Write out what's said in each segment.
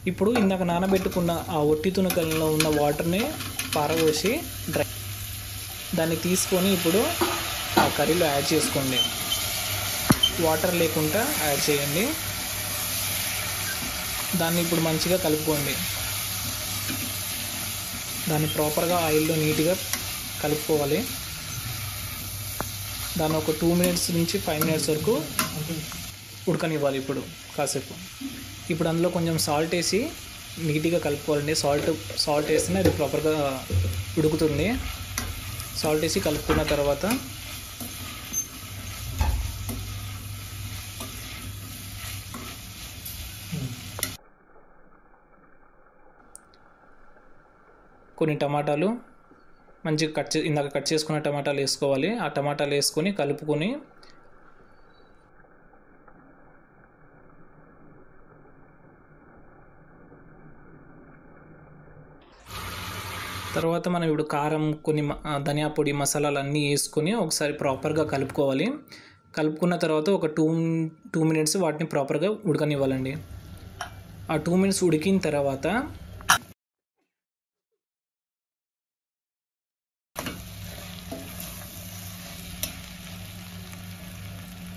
ఇప్పుడు ఇందాక నానబెట్టుకున్న ఆ ఒట్టి తునకల్లో ఉన్న వాటర్ని పారబోసి దాన్ని తీసుకొని ఇప్పుడు ఆ కర్రీలో యాడ్ చేసుకోండి. వాటర్ లేకుండా యాడ్ చేయండి. దాన్ని ఇప్పుడు మంచిగా కలుపుకోండి. దాన్ని ప్రాపర్గా ఆయిల్లో నీట్గా కలుపుకోవాలి. దాన్ని ఒక 2 మినిట్స్ నుంచి 5 మినిట్స్ వరకు ఉడకనివ్వాలి. ఇప్పుడు కాసేపు ఇప్పుడు అందులో కొంచెం సాల్ట్ వేసి నీట్గా కలుపుకోవాలండి. సాల్ట్ వేస్తేనే అది ప్రాపర్గా ఉడుకుతుంది. సాల్ట్ వేసి కలుపుకున్న తర్వాత కొన్ని టమాటాలు మంచిగా ఇందాక కట్ చేసుకున్న టమాటాలు వేసుకోవాలి. ఆ టమాటాలు వేసుకొని కలుపుకొని తర్వాత మనం ఇప్పుడు కారం, కొన్ని ధనియా పొడి, మసాలాలు అన్నీ వేసుకొని ఒకసారి ప్రాపర్గా కలుపుకోవాలి. కలుపుకున్న తర్వాత ఒక 2 మినిట్స్ వాటిని ప్రాపర్గా ఉడకనివ్వాలండి. ఆ 2 మినిట్స్ ఉడికిన తర్వాత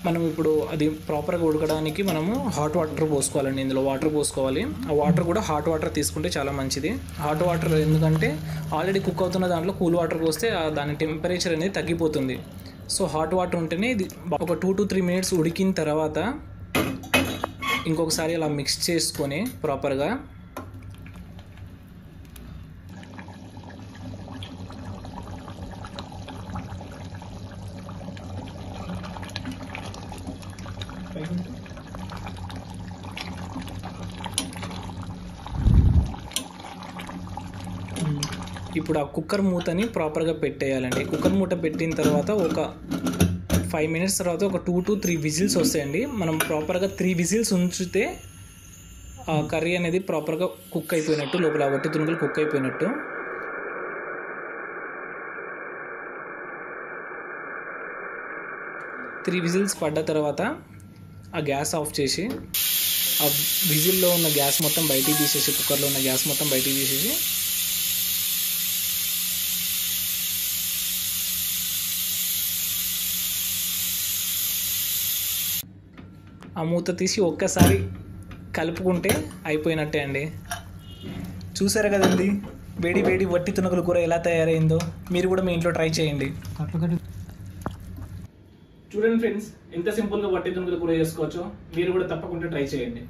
మనం ఇప్పుడు అది ప్రాపర్గా ఉడకడానికి మనము హాట్ వాటర్ పోసుకోవాలండి. ఇందులో వాటర్ పోసుకోవాలి. ఆ వాటర్ కూడా హాట్ వాటర్ తీసుకుంటే చాలా మంచిది. హాట్ వాటర్ ఎందుకంటే ఆల్రెడీ కుక్ అవుతున్న దాంట్లో కూల్ వాటర్ పోస్తే దాని టెంపరేచర్ అనేది తగ్గిపోతుంది. సో హాట్ వాటర్ ఉంటేనే ఇది ఒక 2 to 3 మినిట్స్ ఉడికిన తర్వాత ఇంకొకసారి అలా మిక్స్ చేసుకొని ప్రాపర్గా ఇప్పుడు ఆ కుక్కర్ మూతని ప్రాపర్గా పెట్టేయాలండి. కుక్కర్ మూత పెట్టిన తర్వాత ఒక 5 మినిట్స్ తర్వాత ఒక 2 to 3 విజిల్స్ వస్తాయండి. మనం ప్రాపర్గా 3 విజిల్స్ ఉంచితే ఆ కర్రీ అనేది ప్రాపర్గా కుక్ అయిపోయినట్టు, లోపల వట్టి తునుగులు కుక్ అయిపోయినట్టు. త్రీ విజిల్స్ పడ్డ తర్వాత ఆ గ్యాస్ ఆఫ్ చేసి ఆ విజిల్లో ఉన్న గ్యాస్ మొత్తం బయటికి తీసేసి, కుక్కర్లో ఉన్న గ్యాస్ మొత్తం బయటికి తీసేసి ఆ మూత తీసి ఒక్కసారి కలుపుకుంటే అయిపోయినట్టే అండి. చూసారు కదండి వేడి వేడి వట్టి తునకల కూర ఎలా తయారైందో. మీరు కూడా మీ ఇంట్లో ట్రై చేయండి. చూడండి ఫ్రెండ్స్, ఎంత సింపుల్గా వట్టి తునకల కూర చేసుకోవచ్చో. మీరు కూడా తప్పకుండా ట్రై చేయండి.